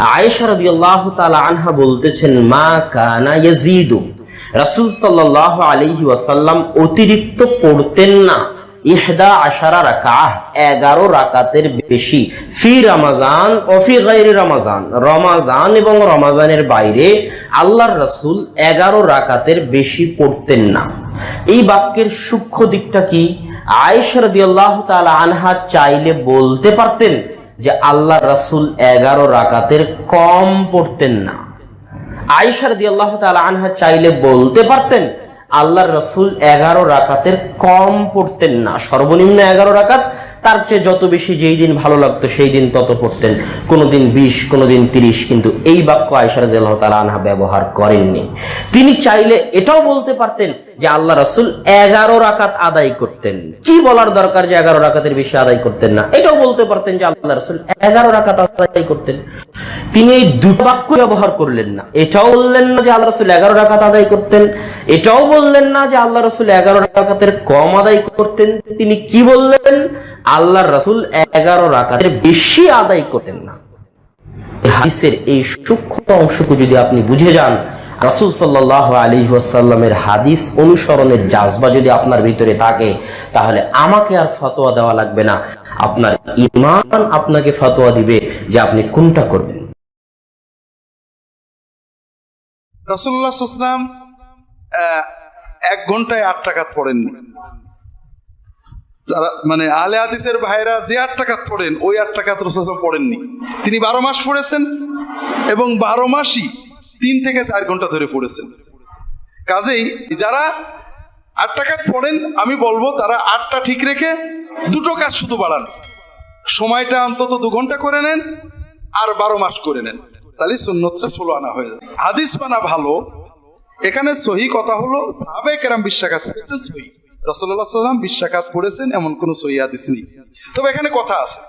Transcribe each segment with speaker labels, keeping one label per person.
Speaker 1: আয়েশা রাদিয়াল্লাহু তাআলা আনহা বলতেছেন, মা কানা ইয়াজিদু, রাসূল সাল্লাল্লাহু আলাইহি ওয়াসাল্লাম অতিরিক্ত পড়তেন না 11 রাকাত, 11 রাকাতের বেশি, ফি রমাজান ও ফি গায়রি রমাজান, রমাজান এবং রমাজানের বাইরে আল্লাহর রাসূল 11 রাকাতের বেশি পড়তেন না। এই বাক্যের সূক্ষ্ম দিকটা কি? আয়েশা রাদিয়াল্লাহু তাআলা আনহা চাইলে বলতে পারতেন যে আল্লাহর রাসূল 11 রাকাতের কম পড়তেন না। আয়েশা রাদিয়াল্লাহু তাআলা আনহা চাইলে বলতে পারতেন আল্লাহর রাসূল 11 রাকাতের কম পড়তেন না, সর্বনিম্ন 11 রাকাত, তার চেয়ে যত বেশি যেই দিন ভালো লাগতো সেই দিন তত পড়তেন, কোনোদিন 20, কোনোদিন 30, কিন্তু এই বাক্য আয়েশা রাদিয়াল্লাহু তাআলা আনহা ব্যবহার করেননি। তিনি চাইলে এটাও বলতে পারতেন যে আল্লাহ রাসূল 11 রাকাত আদায় করতেন। কি বলার দরকার যে 11 রাকাতের বেশি আদায় করতেন না? এটাও বলতে পারতেন যে আল্লাহ রাসূল 11 রাকাত আদায় করতেন। তিনি এই দুটো বাক্য ব্যবহার করলেন না। এটাও বললেন না যে আল্লাহ রাসূল 11 রাকাত আদায় করতেন, এটাও বললেন না যে আল্লাহ রাসূল 11 রাকাতের কম আদায় করতেন। তিনি কি বললেন? আল্লাহর রাসূল 11 রাকাতের বেশি আদায় করতেন না। হাদিসের এই সূক্ষ্ম অংশকে যদি আপনি বুঝে যান, রাসূল সাল্লাল্লাহু আলাইহি ওয়াসাল্লামের হাদিস অনুসরণের জাযবা যদি আপনার ভিতরে থাকে, তাহলে আমাকে আর ফতোয়া দেওয়া লাগবে না, আপনার ঈমান আপনাকে ফতোয়া দিবে যে আপনি কোনটা করবেন।
Speaker 2: রাসূলুল্লাহ সাল্লাল্লাহু আলাইহি ওয়াসাল্লাম 1 ঘন্টায় 8 রাকাত পড়েননি। মানে আহলে হাদিসের ভাইরা যে 8 রাকাত পড়েন, ওই 8 রাকাত রাসূলুল্লাহ সাল্লাল্লাহু আলাইহি ওয়াসাল্লাম পড়েননি। তিনি 12 মাস পড়েছেন এবং 12 মাসই 3 থেকে 4 ঘন্টা ধরে পড়েছেন। কাজেই যারা 8 রাকাত পড়েন, আমি বলবো তারা 8টা ঠিক রেখে 2টো কাজ শুধু বাড়ান, সময়টা অন্তত 2 ঘন্টা করে নেন আর 12 মাস করে নেন, তাহলে সুন্নতটা 16 আনা হয়ে যাবে। হাদিস মানা ভালো, এখানে সহি কথা হলো সাহাবায়ে কেরাম 20 রাকাত পড়েছেন, সহি। রাসূলুল্লাহ সাল্লাল্লাহু আলাইহি ওয়াসাল্লাম 20 রাকাত পড়েছেন এমন কোনো সহি হাদিস নেই। তবে এখানে কথা আছে,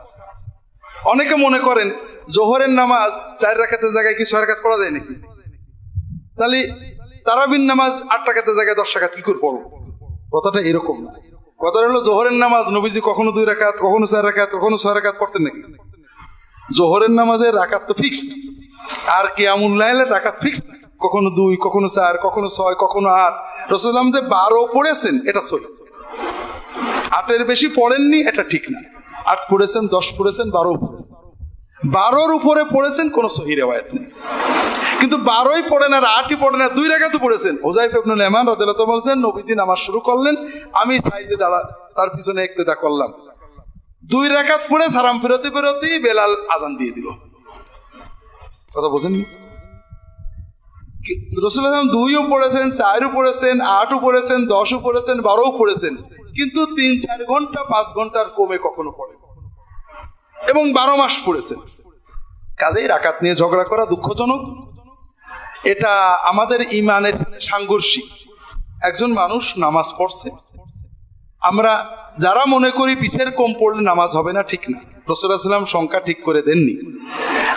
Speaker 2: অনেকে মনে করেন জোহরের নামাজ 4 রাকাতের জায়গায় কি 6 রাকাত পড়া যায় নাকি? তাহলে তারাবির নামাজ 8 রাকাতের জায়গায় 10 রাকাত কি করে পড়ব? কথাটা এরকম না। কথাটা হলো জোহরের নামাজ নবীজি কখনো 2 রাকাত, কখনো 4 রাকাত, কখনো 6 রাকাত পড়তেন নাকি? জোহরের নামাজের রাকাত তো ফিক্সড, আর কিয়ামুল লাইলের রাকাত ফিক্সড, কখনো 2, কখনো 4, কখনো 6, কখনো 8। রাসূলুল্লাহ যে 12 পড়েছেন এটা সহি, 8-এর বেশি পড়েননি এটা ঠিক না। 8 পড়েছেন, 10 পড়েছেন, 12 পড়েছেন, 12-র উপরে পড়েছেন কোনো সহি রিওয়ায়াত নেই। কিন্তু 12ই পড়েন আর 8ই পড়েন আর 2 রাকাত পড়েছেন। হুযায়ফা ইবনুল ইয়ামান রাদিয়াল্লাহু তাআলা বলেন, নবীজি নামাজ শুরু করলেন, আমি সাইদে দাঁড়া তার পিছনে ইক্তেদা করলাম। 2 রাকাত পড়ে সালাম ফেরতেই বেলাল আযান দিয়ে দিল। কথা বোঝেন? রাসূলুল্লাহ 2ও পড়েছেন, 4ও পড়েছেন, 8ও পড়েছেন, 10ও পড়েছেন, 12ও পড়েছেন, কিন্তু 3-4 ঘন্টা 5 ঘন্টার কমে কখনো পড়ে এবং 12 মাস পড়েছেন। কাজেই রাকাত নিয়ে ঝগড়া করা দুঃখজনক, এটা আমাদের ইমানের সাংঘর্ষিক। একজন মানুষ নামাজ পড়ছে, আমরা যারা মনে করি পিঠের কম পড়লে নামাজ হবে না, ঠিক না। রাসূলুল্লাহ সাল্লাল্লাহু আলাইহি ওয়াসাল্লাম সংখ্যা ঠিক করে দেননি।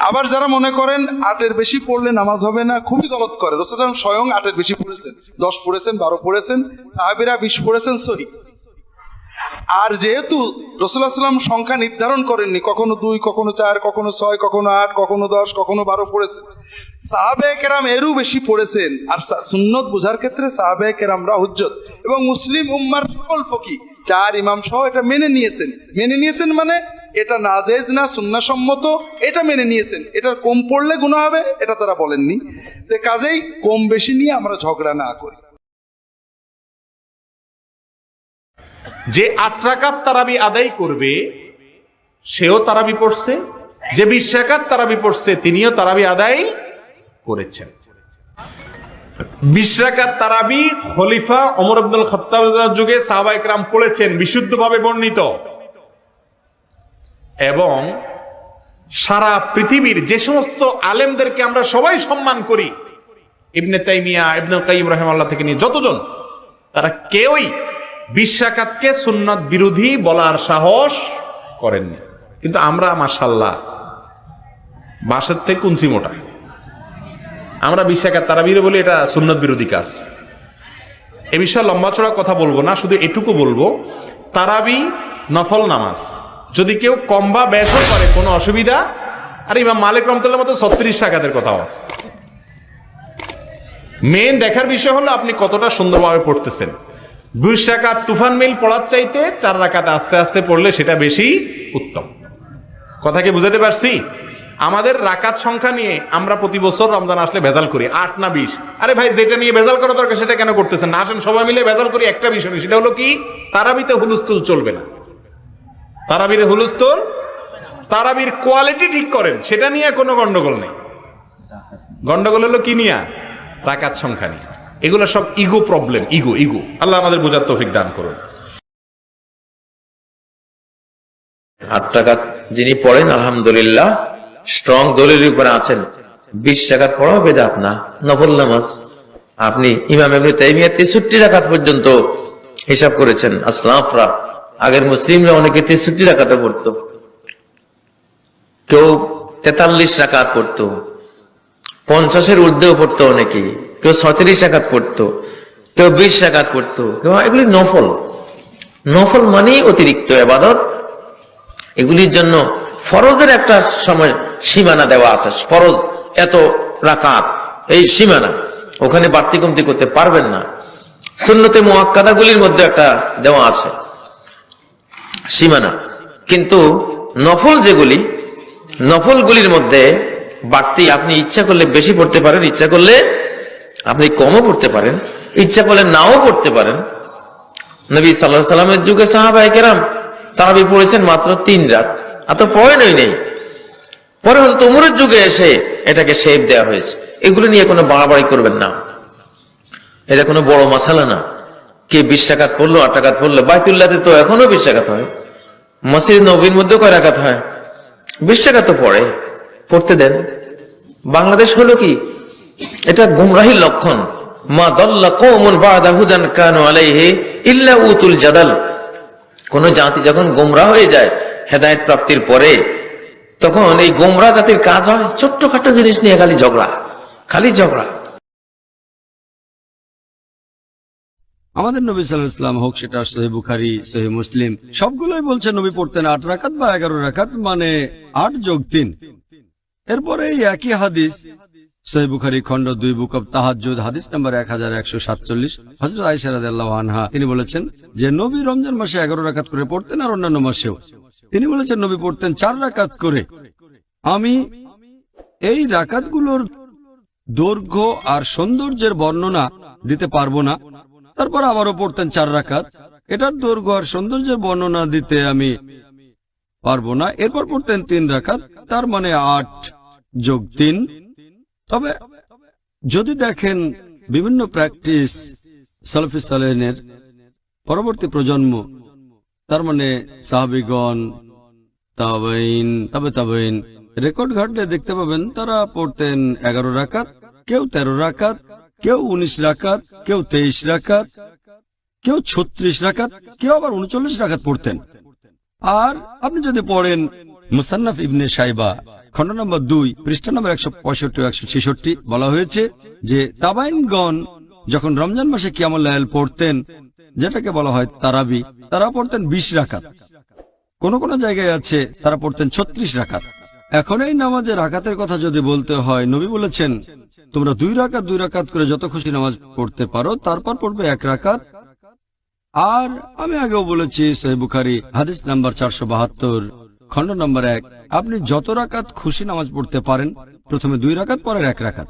Speaker 2: আবার যারা মনে করেন 8-এর বেশি পড়লে নামাজ হবে না, খুবই গলত করে। রাসূলুল্লাহ সাল্লাল্লাহু আলাইহি ওয়াসাল্লাম স্বয়ং 8-এর বেশি পড়েছেন, 10 পড়েছেন, 12 পড়েছেন, সাহাবীরা 20 পড়েছেন, সহি। আর যেহেতু রাসূলুল্লাহ সাল্লাল্লাহু আলাইহি ওয়াসাল্লাম সংখ্যা নির্ধারণ করেননি, কখনো 2, কখনো 4, কখনো 6, কখনো 8, কখনো 10, কখনো 12 পড়েছেন, সাহাবায়ে কেরাম এরও বেশি পড়েছেন। আর সুন্নত বোঝার ক্ষেত্রে সাহাবায়ে কেরামরা হুজ্জত, এবং মুসলিম উম্মার সকল ফকি 4 ইমাম সহ এটা মেনে নিয়েছেন মানে এটা নাজেজ না, সুন্নাহসম্মত, এটা মেনে নিয়েছেন। এটা কম পড়লে গুনাহ হবে এটা তারা বলেননি। তো কাজেই কম বেশি নিয়ে আমরা ঝগড়া না করি।
Speaker 3: যে 8 রাকাত তারাবি আদায় করবে সেও তারাবি পড়ছে, যে 20 রাকাত তারাবি পড়ছে তিনিও তারাবি আদায় করেছেন। 20 রাকাত তারাবি খলিফা ওমর ইবনুল খাত্তাবের যুগে সাহাবায়ে কেরাম পড়েছেন, বিশুদ্ধভাবে বর্ণিত। এবং সারা পৃথিবীর যে সমস্ত আলেমদেরকে আমরা সবাই সম্মান করি, ইবনে তাইমিয়া, ইবনুল কাইয়িম রাহিমাহুল্লাহ থেকে নিয়ে যতজন, তারা কেউই 20 রাকাতকে সুন্নাত বিরোধী বলার সাহস করেননি। কিন্তু আমরা মাশাআল্লাহ বাসের থেকে কুঞ্চি মোটা, আমরা 20 রাকাত তারাবিরে বলি এটা সুন্নাত বিরোধী কাজ। এ বিষয়ে লম্বা চড়া কথা বলবো না, শুধু এটুকু বলবো, তারাবি নফল নামাজ, যদি কেউ কম বা বেশও করে কোনো অসুবিধা আর ইমাম মালিক রহমতুল্লাহর মতো 36 রাকাতের কথাও আছে। মেন দেখার বিষয় হলো আপনি কতটা সুন্দরভাবে পড়তেছেন। 20 রাকাত তুফান মিল পড়ার চাইতে 4 রাকাত আস্তে আস্তে পড়লে সেটা বেশি উত্তম। কথা কি বুঝাতে পারছি? আমাদের রাকাত সংখ্যা নিয়ে আমরা প্রতি বছর রমজান আসলে ভেজাল করি 8 না 20। আরে ভাই, যেটা নিয়ে ভেজাল করা দরকার সেটা কেন করতেছেন না? আসেন সবাই মিলে ভেজাল করি একটা বিষয় নিয়ে, সেটা হলো কি, তারাবিতে হুলস্থুল চলবে না। তারাবিরে হুলস্থুল, তারাবির কোয়ালিটি ঠিক করেন, সেটা নিয়ে কোনো গন্ডগোল নেই। গন্ডগোল হলো কি নিয়ে? রাকাত সংখ্যা নিয়ে। এগুলো সব ইগো প্রবলেম, ইগো। আল্লাহ আমাদের বোঝার তৌফিক দান করুন।
Speaker 4: 8 রাকাত যিনি পড়েন আলহামদুলিল্লাহ স্ট্রং দলিলের উপরে আছেন। 20 রাকাত পড়াও বেদাত না, নফল নামাজ। আপনি ইমাম ইবনে তাইমিয়া 63 রাকাত পর্যন্ত হিসাব করেছেন। আসলাফরা, আগের মুসলিমরা অনেকে 63 রাকাতে পড়তো, কেউ 43 রাকাত পড়তো, 50-এর ঊর্ধ্বেও পড়তো অনেকে, কেউ 36 রাকাত পড়তো, কেউ 20 রাকাত পড়তো, কেউ এগুলি নফল। নফল মানেই অতিরিক্ত ইবাদত। এগুলির জন্য ফরজের একটা সময় সীমানা দেওয়া আছে। ফরজ এত রাকাত, এই সীমানা, ওখানে বাড়তি কমতি করতে পারবেন না। সুন্নতে মুআক্কাদাগুলির মধ্যে একটা দেওয়া আছে সীমানা। কিন্তু নফল যেগুলি, নফলগুলির মধ্যে বাড়তি আপনি ইচ্ছা করলে বেশি পড়তে পারেন, ইচ্ছা করলে আপনি কমও পড়তে পারেন, ইচ্ছা করলে নাও পড়তে পারেন। নবী সাল্লাল্লাহু আলাইহি সাল্লামের যুগে সাহাবায়ে কেরাম তারাবি পড়েছেন মাত্র 3 রাত, এত পড়েনই নেই। পরে হযরত ওমরের যুগে এসে এটাকে শেপ দেওয়া হয়েছে। এগুলো নিয়ে কোনো বাড়াবাড়ি করবেন না, এটা কোনো বড় মাসালা না। কে 20 রাকাত পড়লো, 8 রাকাত পড়লো, বাইতুল্লাহতে তো এখনো 20 রাকাত হয়, মসজিদ নববীর মধ্যে কয় রাকাত হয়? 20 রাকাত তো পড়তে দেন। বাংলাদেশ হলো কি, এটা গুমরাহির লক্ষণ। মা দাল্লা কওমুন বা'দা হুদান কানু আলাইহি ইল্লা উতুল জাদাল। কোন জাতি যখন গোমরা হয়ে যায় হেদায়েত প্রাপ্তির পরে, তখন এই গোমরা জাতির কাজ হয় ছোট্টখাটো জিনিস নিয়ে খালি ঝগড়া।
Speaker 5: আমাদের নবী সাল্লাল্লাহু আলাইহি ওয়াসাল্লাম হোক সেটা সহিহ বুখারী, সহিহ মুসলিম, সবগুলোই বলছে নবী পড়তেন 8 রাকাত বা 11 রাকাত, মানে 8 যোগ 3। এরপরে এই একই হাদিস সহিহ বুখারী খণ্ড 2 বুক অব তাহাজ্জুদ হাদিস নাম্বার 1147, হযরত আয়েশা রাদিয়াল্লাহু আনহা তিনি বলেছেন যে নবী রমজান মাসে 11 রাকাত করে পড়তেন আর অন্যান্য মাসেও। তিনি বলেছেন নবী পড়তেন 4 রাকাত করে। আমি এই রাকাতগুলোর দৈর্ঘ্য আর সৌন্দর্যের বর্ণনা দিতে পারবো না। তারপর আবারও পড়তেন 4 রাকাত, এটার দৈর্ঘ্য আর সৌন্দর্যের বর্ণনা দিতে আমি পারবো না। এরপর পড়তেন 3 রাকাত, তার মানে 8 যোগ 3। তবে যদি দেখেন বিভিন্ন প্র্যাকটিস সালাফি সালেহিনের পরবর্তী প্রজন্ম, তার মানে সাহাবীগণ, তাবেঈন, তাবেঈন, রেকর্ড ঘাটলে দেখতে পাবেন তারা পড়তেন 11 রাকাত, কেউ 13 রাকাত, কেউ 19 রাকাত, কেউ 23 রাকাত, কেউ 36 রাকাত, কেউ আবার 39 রাকাত পড়তেন। আর আপনি যদি পড়েন মুসান্নাফ ইবনে শাইবা খণ্ড নম্বর 2 পৃষ্ঠা নম্বর 165 ও 166, বলা হয়েছে যে তাবাইনগণ যখন রমজান মাসে কিয়ামুল লাইল পড়তেন, যেটাকে বলা হয় তারাবি, তারা পড়তেন 20 রাকাত। কোন কোন জায়গায় আছে তারা পড়তেন 36 রাকাত। এখন এই নামাজের রাকাতের কথা যদি বলতে হয়, নবী বলেছেন তোমরা 2 রাকাত করে যত খুশি নামাজ পড়তে পারো, তারপর পড়বে 1 রাকাত। আর আমি আগেও বলেছি সহিহ বুখারী হাদিস নাম্বার 472 খণ্ড নম্বর 1, আপনি যত রাকাত খুশি নামাজ পড়তে পারেন, প্রথমে 2 রাকাত, পরে 1 রাকাত।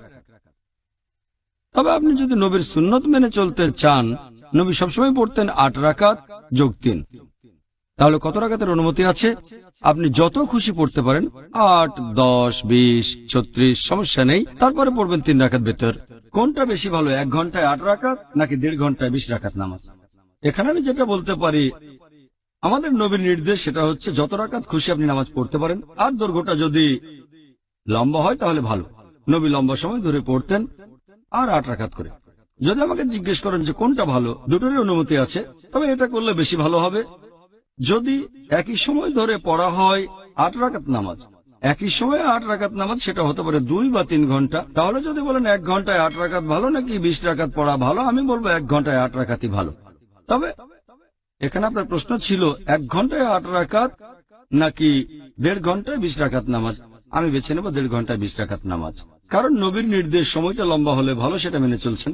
Speaker 5: তবে আপনি যদি নবীর সুন্নত মেনে চলতে চান, নবী সবসময় পড়তেন 8 রাকাত যোগ 3। তাহলে কত রাকাতের অনুমতি আছে? আপনি যত খুশি পড়তে পারেন, 8, 10, 20, 36, সমস্যা নেই। তারপরে পড়বেন 3 রাকাত বেতর। কোনটা বেশি ভালো, 1 ঘন্টায় 8 রাকাত নাকি 1.5 ঘন্টায় 20 রাকাত নামাজ? এখানে আমি যেটা বলতে পারি, আমাদের নবীর নির্দেশ সেটা হচ্ছে যত রাকাত খুশি আপনি নামাজ পড়তে পারেন, আর দৈর্ঘ্যটা যদি লম্বা হয় তাহলে ভালো। নবী লম্বা সময় ধরে পড়তেন আর 8 রাকাত করে। যদি আমাকে জিজ্ঞেস করেন যে কোনটা ভালো, দুটোরই অনুমতি আছে, তবে এটা করলে বেশি ভালো হবে। যদি একই সময় ধরে পড়া হয় 8 রাকাত নামাজ, একই সময়ে 8 রাকাত নামাজ, সেটা হতে পারে 2 বা 3 ঘন্টা। তাহলে যদি বলেন 1 ঘন্টায় 8 রাকাত ভালো নাকি 20 রাকাত পড়া ভালো, আমি বলবো 1 ঘন্টায় 8 রাকাতই ভালো। তবে এখানে আপনার প্রশ্ন ছিল 1 ঘন্টায় 8 রাকাত নাকি 1.5 ঘন্টায় 20 রাকাত নামাজ। আমি বেছে নেব 1.5 ঘন্টা 20 রাকাত নামাজ, কারণ নবীর নির্দেশ সময়টা লম্বা হলে ভালো, সেটা মেনে চলছেন।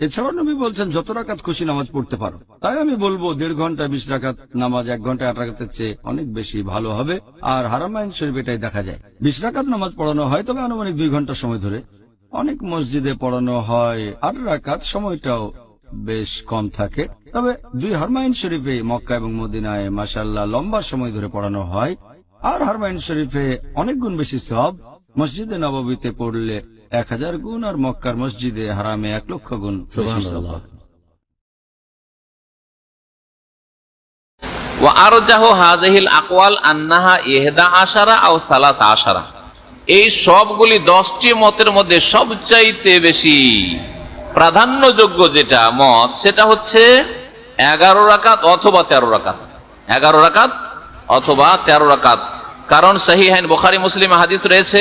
Speaker 5: এছাড়াও নবী বলছেন যত রাকাত খুশি নামাজ পড়তে পারো, তাই আমি বলবো 1.5 ঘন্টা 20 রাকাত নামাজ 1 ঘন্টা 8 রাকাতের চেয়ে অনেক বেশি ভালো হবে। আর হারামাইন শরীফ এটাই দেখা যায়, 20 রাকাত নামাজ পড়ানো হয়, তবে আনুমানিক 2 ঘন্টা সময় ধরে। অনেক মসজিদে পড়ানো হয় 8 রাকাত, সময়টাও বেশ কম থাকে। তবে 2 হারমাইন শরীফে মক্কা এবং মদিনায় মাশাআল্লাহ লম্বা সময় ধরে পড়ানো হয়। আর হারমাইন শরীফে অনেক গুণ বেশি সওয়াব, মসজিদে নববীতে পড়লে 1000 গুণ, আর মক্কার মসজিদে হারামে 1 লক্ষ গুণ বেশি সওয়াব।
Speaker 4: ওয়া আরজাহু হাযিহিল আকওয়াল আন্নাহা 11 আও 13। এই সবগুলি 10টি মতের মধ্যে সবচাইতে বেশি প্রাধান্যযোগ্য যেটা মত, সেটা হচ্ছে 11 রাকাত অথবা 13 রাকাত। 11 রাকাত অথবা 13 রাকাত। কারণ সহিহাইন বুখারী মুসলিমে হাদিস রয়েছে,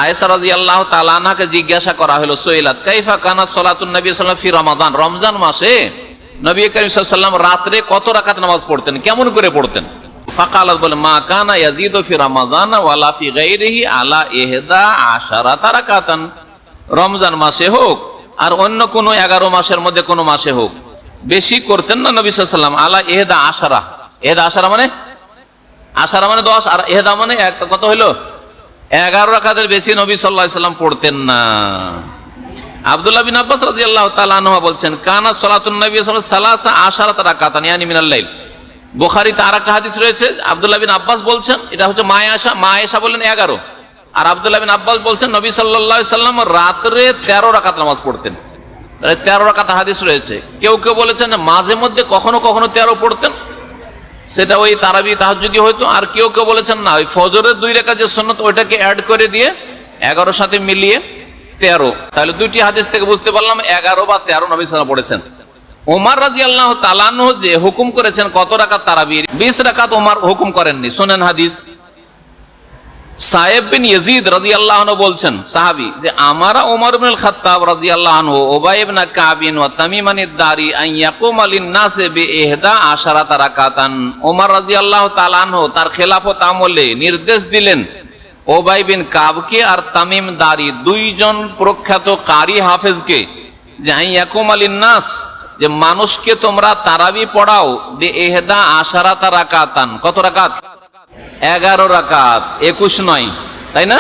Speaker 4: আয়েশা রাদিয়াল্লাহু তাআলা আনহাকে জিজ্ঞাসা করা হলো, সুইলাত কাইফা কানাত সালাতুন নবী সাল্লাল্লাহু আলাইহি ওয়াসাল্লাম ফি রমাদান, রমজান মাসে নবী করিম সাল্লাল্লাহু আলাইহি ওয়াসাল্লাম রাতে কত রাকাত নামাজ পড়তেন, কেমন করে পড়তেন? ফাকালাত, বলে মা কানা ইয়াজিদু ফি রমাদান ওয়ালা ফি গায়রিহি আলা 11 রাকাতান। রমজান মাসে হোক আর অন্য কোন 11 মাসের মধ্যে কোন মাসে হোক, বেশি করতেন না নবী সাল্লাল্লাহু আলাইহি ওয়াসাল্লাম আলা 11। 11 মানে 10, আর 11 মানে একটা, কত হইলো? 11 রাকাতের বেশি নবী সাল্লাল্লাহু আলাইহি ওয়াসাল্লাম পড়তেন না। আব্দুল্লাহ বিন আব্বাস রাদিয়াল্লাহু তাআলা আনহু বলছেন, কানা সালাতুন নবী সাল্লাল্লাহু আলাইহি ওয়াসাল্লাম 13 রাকাতান ইয়ানি মিনাল লাইল। বুখারীতে আরেকটা হাদিস রয়েছে, আব্দুল্লাহ বিন আব্বাস বলছেন, এটা হচ্ছে মা আয়েশা বলেন 11, আর আব্দুল্লাহ বিন আব্বাস বলছেন নবী সাল্লাল্লাহু আলাইহি ওয়াসাল্লাম রাতে 13 রাকাত নামাজ পড়তেন। 13 রাকাত হাদিস রয়েছে। কেউ কেউ বলেছেন মাঝে মধ্যে কখনো কখনো 13 পড়তেন, সেটা ওই তারাবি তাহাজ্জুদি হয়তো। আর কেউ কেউ বলেছেন না, ওই ফজরের 2 রাকাত যে সুন্নাত ওইটাকে অ্যাড করে দিয়ে 11 সাথে মিলিয়ে 13। তাহলে দুইটি হাদিস থেকে বুঝতে পারলাম 11 বা 13 নবী সাল্লাল্লাহু আলাইহি ওয়াসাল্লাম পড়েছেন। ওমর রাদিয়াল্লাহু তাআলা আনহু যে হুকুম করেছেন কত রাকাত তারাবির, 20 রাকাত ওমর হুকুম করেননি। শুনেন হাদিস, সায়েব বিন ইয়াজিদ রাদিয়াল্লাহু আনহু বলছেন, সাহাবী, যে আমারা ওমর ইবনে আল-খাত্তাব রাদিয়াল্লাহু আনহু উবাই ইবনে কাব ওয়া তামিম আদ-দারি আন ইয়াকুমা লিন-নাসি বি-11 রাকাতান। ওমর রাদিয়াল্লাহু তাআলা আনহু তার খেলাফত আমলে নির্দেশ দিলেন উবাই বিন কাবকে আর তামিম দারি, দুইজন প্রখ্যাত কারি হাফেজকে, যে আন ইয়াকুমা লিন-নাস, যে মানুষকে তোমরা তারাবি পড়াও বি-11 রাকাতান। কত রাকাত? 11 রাকাত, 21 নয়, তাই না?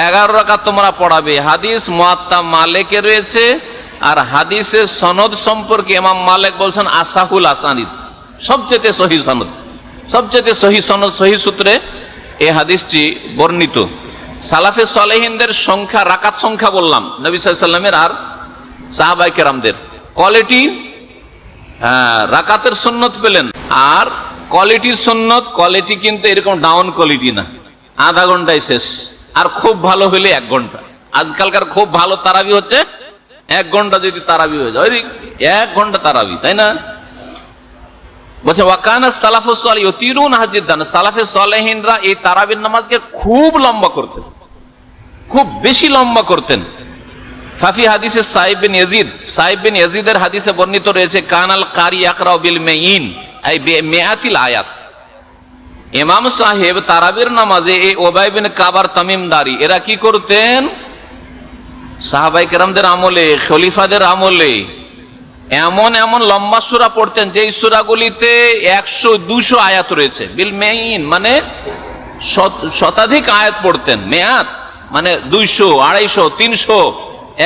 Speaker 4: 11 রাকাত তোমরা পড়াবে। হাদিস মুয়াত্তা মালিকে রয়েছে, আর হাদিসের সনদ সম্পর্কে ইমাম মালিক বলছেন আসাহুল আসানিদ, সবচেয়ে সহিহ সনদ, সবচেয়ে সহিহ সনদ, সহিহ সূত্রে এই হাদিসটি বর্ণিত। সালাফে সালেহিনদের সংখ্যা, রাকাত সংখ্যা বললাম, নবী সাল্লাল্লাহু আলাইহি ওয়াসাল্লামের আর সাহাবায়ে কেরামদের কোয়ালিটি, রাকাতের সুন্নত পেলেন। আর কোয়ালিটির সুন্নত, কোয়ালিটি কিন্তু এরকম ডাউন কোয়ালিটি না, আধা ঘন্টায় শেষ, আর খুব ভালো হলে 1 ঘন্টা। আজকালকার খুব ভালো তারাবি হচ্ছে 1 ঘন্টা, যদি তারাবি হয়ে যায় 1 ঘন্টা তারাবি, তাই না? বলছে ওয়াকানা সালাফুস সালিহ ইউতিরুনা হাজিদান, সালাফে সালেহিনরা এই তারাবির নামাজকে খুব লম্বা করতেন, খুব বেশি লম্বা করতেন। ফাফি হাদিসে সাইব বিন ইয়াজিদ, সাইব বিন ইয়াজিদের হাদিসে বর্ণিত রয়েছে, কানাল কারি ইয়াকরাউ বিল মাইন আই বিমিআতিল আয়াত। ইমাম সাহেব তারাবির নামাজে এই উবাই বিন কাব আর তামিম দারি এরা কি করতেন? সাহাবায়ে কেরামদের আমলে, খলিফাদের আমলে এমন এমন লম্বা সূরা পড়তেন, যেই সূরাগুলিতে 100-200 আয়াত রয়েছে। বিল মাইন মানে শতাধিক আয়াত পড়তেন। মেয়াত মানে 200, 250, 300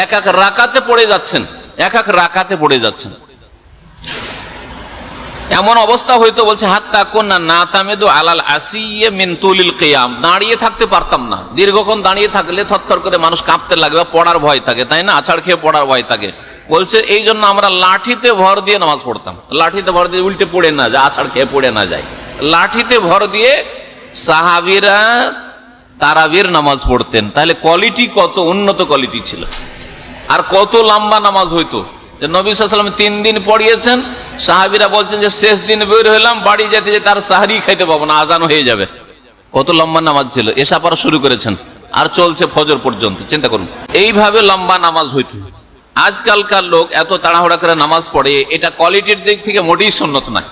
Speaker 4: এক এক রাকাতে পড়ে যাচ্ছেন, এক এক রাকাতে পড়ে যাচ্ছেন। এমন অবস্থা হয়তো, বলছে হাত্তা কুননা নাতামিদু আলাল আসিয়ে মিন তুলিল কিয়াম, দাঁড়িয়ে থাকতে পারতাম না। দীর্ঘক্ষণ দাঁড়িয়ে থাকলে থরথর করে মানুষ কাঁপতে লাগবে, পড়ার ভয় থাকে, তাই না? আছাড় খেয়ে পড়ার ভয় থাকে। বলছে এই জন্য আমরা লাঠিতে ভর দিয়ে নামাজ পড়তাম, লাঠিতে ভর দিয়ে উল্টে পড়ে না যায়, আছাড় খেয়ে পড়ে না যায়। লাঠিতে ভর দিয়ে সাহাবীরা তারাবির নামাজ পড়তেন। তাহলে কোয়ালিটি কত উন্নত কোয়ালিটি ছিল, আর কত লম্বা নামাজ হইতো। যে নবী সাল্লাল্লাহু আলাইহি ওয়াসাল্লাম 3 দিন পড়িয়েছেন, সাহাবীরা বলছেন যে শেষ দিন বের হইলাম, বাড়ি যেতে যেতে তার সাহরি খাইতে পাবো না, আজান হয়ে যাবে। কত লম্বা নামাজ ছিল। এশা পড়া শুরু করেছেন আর চলছে ফজর পর্যন্ত, চিন্তা করুন। এইভাবে লম্বা নামাজ হইতো। আজকালকার লোক এত তাড়াহুড়া করে নামাজ পড়ে, এটা কোয়ালিটির দিক থেকে মোটেই সুন্নত নয়।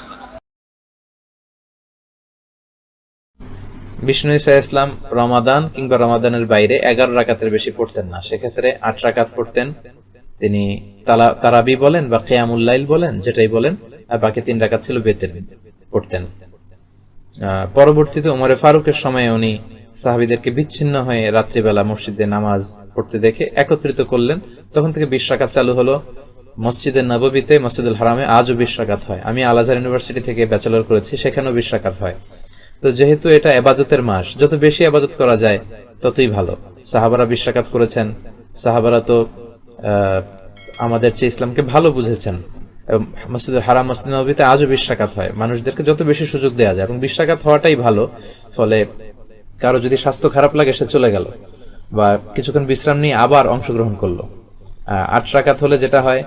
Speaker 6: বিষ্ণু ঈসা ইসলাম রমাদান কিংবা রমাদানের বাইরে 11 রাকাতের বেশি পড়তেন না, সেক্ষেত্রে 8 রাকাত পড়তেন। তিনি তারাবি বলেন বা কিয়ামুল লাইল বলেন, যেটাই বলেন, আর বাকি 3 রাকাত ছিল বেতের পড়তেন। পরবর্তীতে ওমরে ফারুকের সময়ে উনি সাহাবীদেরকে বিচ্ছিন্ন হয়ে রাত্রিবেলা মসজিদে নামাজ পড়তে দেখে একত্রিত করলেন, তখন থেকে 20 রাকাত চালু হলো। মসজিদে নববীতে, মসজিদুল হারামে আজও 20 রাকাত হয়। আমি আল আজহার ইউনিভার্সিটি থেকে ব্যাচেলর করেছি, সেখানেও 20 রাকাত হয়। তো যেহেতু এটা ইবাদতের মাস, যত বেশি ইবাদত করা যায় ততই ভালো। সাহাবারা 20 রাকাত করেছেন। সাহাবারা তো আমাদের চেয়ে ইসলামকে ভালো বুঝেছেন। মসজিদুল হারাম, মসজিদ নববীতে আজও 20 রাকাত হয়। মানুষদেরকে যত বেশি সুযোগ দেওয়া যায়, এবং 20 রাকাত হওয়াটাই ভালো। ফলে কারো যদি স্বাস্থ্য খারাপ লাগে, সে চলে গেল বা কিছুক্ষণ বিশ্রাম নিয়ে আবার অংশগ্রহণ করলো। 8 রাকাত হলে যেটা হয়,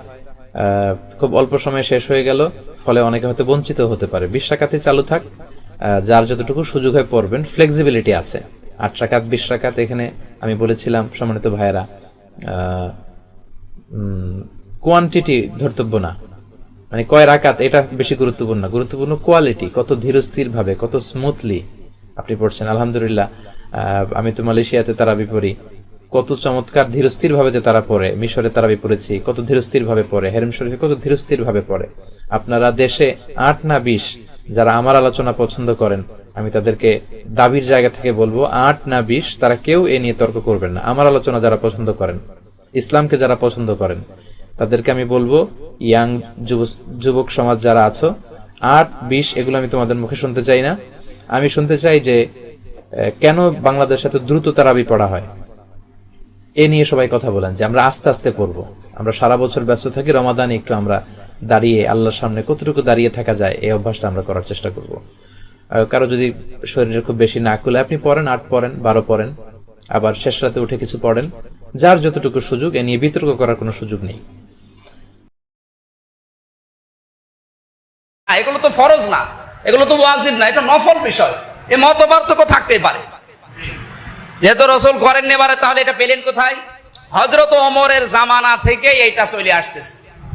Speaker 6: খুব অল্প সময়ে শেষ হয়ে গেল, ফলে অনেকে হয়তো বঞ্চিত হতে পারে। 20 রাকাতে চালু থাক, যার যতটুকু সুযোগ হয় পড়বেন, ফ্লেক্সিবিলিটি আছে। 8 রাকাত 20 রাকাত, এখানে আমি বলেছিলাম সম্মানিত ভাইয়েরা, কোয়ান্টিটি ধর্তব্য না, মানে কয় রাকাত এটা বেশি গুরুত্বপূর্ণ না, গুরুত্বপূর্ণ কোয়ালিটি, কত ধীরস্থির ভাবে, কত স্মুথলি আপনি পড়ছেন। আলহামদুলিল্লাহ, আমি তো মালয়েশিয়াতে তারাবি পড়ি, কত চমৎকার ধীরস্থির ভাবে যে তারা পড়ে। মিশরে তারাবি পড়েছি, কত ধীরস্থির ভাবে পড়ে। হেরেম শরীফে কত ধীরস্থির ভাবে পড়ে। আপনারা দেশে 8 না 20 যারা আমার আলোচনা পছন্দ করেন, আমি তাদেরকে দাবির জায়গা থেকে বলবো, 8 না 20 তারা কেউ এ নিয়ে তর্ক করবেন না। আমার আলোচনা যারা পছন্দ করেন, ইসলামকে যারা পছন্দ করেন, তাদেরকে আমি বলবো, ইয়াং যুবক সমাজ যারা আছো, 8, 20 এগুলো আমি তোমাদের মুখে শুনতে চাই না। আমি শুনতে চাই যে কেন বাংলাদেশে এত দ্রুত তারাবি পড়া হয়, এ নিয়ে সবাই কথা বলেন, যে আমরা আস্তে আস্তে পড়বো। আমরা সারা বছর ব্যস্ত থাকি, রমাদানে একটু আমরা দাঁড়িয়ে আল্লাহর সামনে কতটুকু দাঁড়িয়ে থাকা যায়, এই অভ্যাসটা আমরা করার চেষ্টা করব। কারো যদি শরীরে খুব বেশি না খুলে, আপনি পড়েন, 8 পড়েন, 12 পড়েন, আবার শেষ রাতে উঠে কিছু পড়েন, যার যতটুকু সুযোগ। এ নিয়ে বিতর্ক করার কোনো সুযোগ নেই।
Speaker 7: এগুলো তো ফরজ না, এগুলো তো ওয়াজিব না, এটা নফল বিষয়। এই মতপার্থক্য থাকতেই পারে, যেহেতু রাসূল করেননি এবারে, তাহলে এটা পেলেন কোথায়? হযরত ওমরের জামানা থেকে এইটা চলে আসতেছে।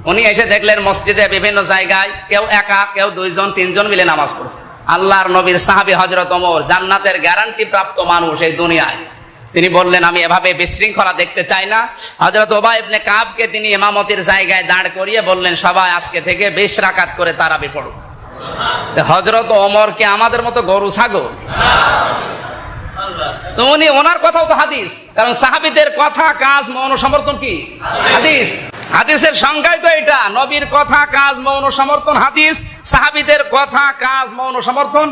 Speaker 7: উনি এসে দেখলেন মসজিদে বিভিন্ন জায়গায় কেউ একা, কেউ 2 জন 3 জন মিলে নামাজ পড়ছে। আল্লাহর নবীর সাহাবী হযরত ওমর, জান্নাতের গ্যারান্টি প্রাপ্ত মানুষ এই দুনিয়ায়, তিনি বললেন, আমি এভাবে বিশৃঙ্খলা দেখতে চাই না। হযরত উবাই ইবনে কাবকে তিনি ইমামতির জায়গায় দাঁড় করিয়ে বললেন, সবাই আজকে থেকে 20 রাকাত করে তারাবি পড়ো। হযরত ওমর কি আমাদের মতো গরু ছাগল? তো উনি, ওনার কথাও তো হাদিস, কারণ সাহাবীদের কথা, কাজ, মৌন সমর্থন কি হাদিস। হাদিসের সংজ্ঞাই তো এটা, নবীর কথা, কাজ, মৌন সমর্থন হাদিস। সাহাবীদের কথা, কাজ, মৌন সমর্থন।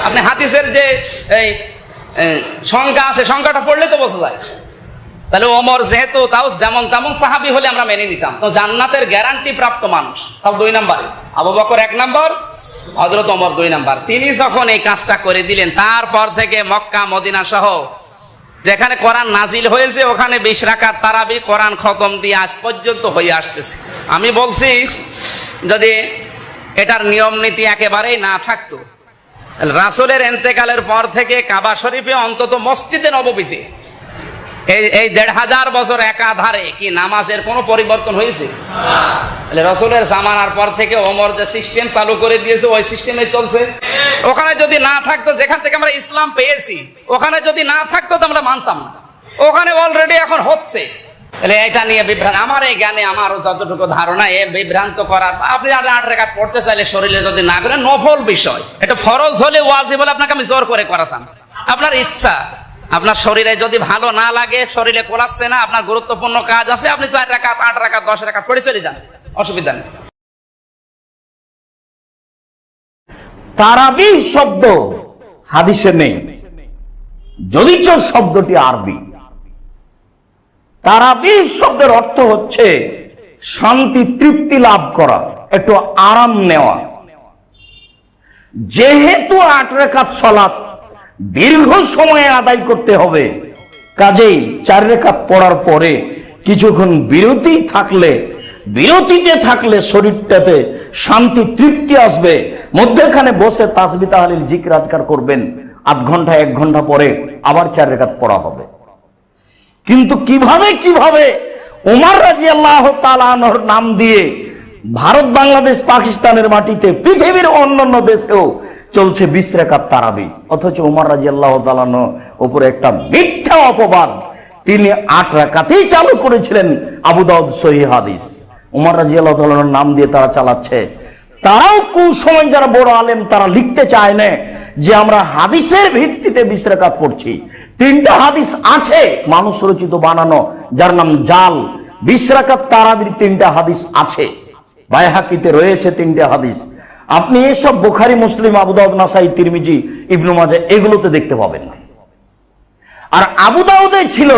Speaker 7: আপনি হাদিসের যে এই সংজ্ঞা আছে, সংজ্ঞাটা পড়লে তো বোঝা যায়। তাহলে ওমর যেহেতু তাও যেমন তেমন সাহাবী হলে আমরা মেনে নিতাম, তো জান্নাতের গ্যারান্টি প্রাপ্ত মানুষ, তাও 2 নম্বরে। আবু বকর 1 নম্বর, হযরত ওমর 2 নম্বর। তিনি যখন এই কাজটা করে দিলেন, তারপর থেকে মক্কা, মদিনা সহ যেখানে কোরআন নাজিল হয়েছে, ওখানে 20 রাকাত তারাবি কোরআন খতম দিয়ে আজ পর্যন্ত হয়ে আসতেছে। আমি বলছি, যদি এটার নিয়ম নীতি একেবারেই না থাকতো, রাসূলের ইন্তেকালের পর থেকে কাবা শরীফে, অন্তত মসজিদে নববীতে এই 1500 বছর একাধারে কি নামাজের কোনো পরিবর্তন হয়েছে? রাসূলের জামানার পর থেকে ওমর যে সিস্টেম চালু করে দিয়েছে, ওই সিস্টেমে চলছে। ওখানে যদি না থাকতো, যেখান থেকে আমরা ইসলাম পেয়েছি, ওখানে যদি না থাকতো তো আমরা মানতাম না। ওখানে অলরেডি এখন হচ্ছে। তাহলে এটা নিয়ে বিভ্রান্ত, আমার এই জ্ঞানে আমার যতটুকু ধারণা, এ বিভ্রান্ত করার, আপনি 8 রাকাত পড়তে চাইলে শরীরে যদি না করেন, নফল বিষয়। এটা ফরজ হলে, ওয়াজিব হলে আপনাকে আমি জোর করে করাতাম। আপনার ইচ্ছা, আপনার শরীরে যদি ভালো না লাগে, শরীরে কোলাচ্ছে না, আপনার গুরুত্বপূর্ণ কাজ আছে, আপনি 4 রাকাত, 8 রাকাত, 10 রাকাত পড়ে চলে যান, অসুবিধা নেই।
Speaker 8: তারাবি শব্দ হাদিসে নেই, যদিচ শব্দটি আরবি। তারাবি শব্দের অর্থ হচ্ছে শান্তি, তৃপ্তি লাভ করা, একটু আরাম নেওয়া। যেহেতু 8 রাকাত সালাত দীর্ঘ সময়ে আদায় করতে হবে, কাজেই 4 রাকাত পড়ার পরে কিছুক্ষণ বিরতিতে থাকলে শরীরটাতে শান্তি, তৃপ্তি আসবে। মধ্যখানে বসে তাসবিহ তাহলিল জিকির আজকার করবেন, 8 ঘন্টা 1 ঘন্টা পরে আবার 4 রাকাত পড়া হবে। কিন্তু কিভাবে ওমর রাদিয়াল্লাহু তাআলা আনহুর নাম দিয়ে ভারত, বাংলাদেশ, পাকিস্তানের মাটিতে, পৃথিবীর অন্যান্য দেশেও চলছে 20 রাকাত তারাবি, অথচ উমর রাদিয়াল্লাহু তাআলা উপরে একটা মিথ্যা অপবাদ, তিনি 8 রাকাতেই চালু করেছিলেন। আবু দাউদ সহিহ হাদিস। উমর রাদিয়াল্লাহু তাআলার নাম দিয়ে তারা চালাচ্ছে। তারাও কোন সময় যারা বড় আলেম তারা লিখতে চায় না যে আমরা হাদিসের ভিত্তিতে 20 রাকাত পড়ছি। 3টা হাদিস আছে মানুষ রচিত বানানো, যার নাম জাল। 20 রাকাত তারাবির 3টা হাদিস আছে, বাইহাকিতে রয়েছে 3টা হাদিস। আপনি এসব বুখারী, মুসলিম, আবু দাউদ, নাসাই, তিরমিজি, ইবনু মাজাহ এগুলোতে দেখতে পাবেন না। আর আবু দাউদে ছিল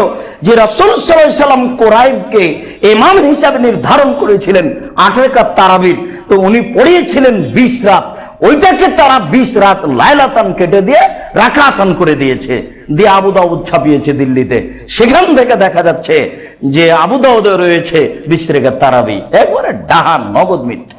Speaker 8: যে রাসূল সাল্লাল্লাহু আলাইহি সাল্লাম কুরাইবকে ইমাম হিসাবে নির্ধারণ করেছিলেন 8 রাকাত তারাবির, তো উনি পড়িয়েছিলেন 20 রাত। ওইটাকে তারা 20 রাত লাইলাতান কেটে দিয়ে রাকাতান করে দিয়েছে, দিয়ে আবু দাউদ ছাপিয়েছে দিল্লিতে। সেখান থেকে দেখা যাচ্ছে যে আবু দাউদে রয়েছে 20 রাকাত তারাবি। একবারে ডাহা নগদ মিথ্যা।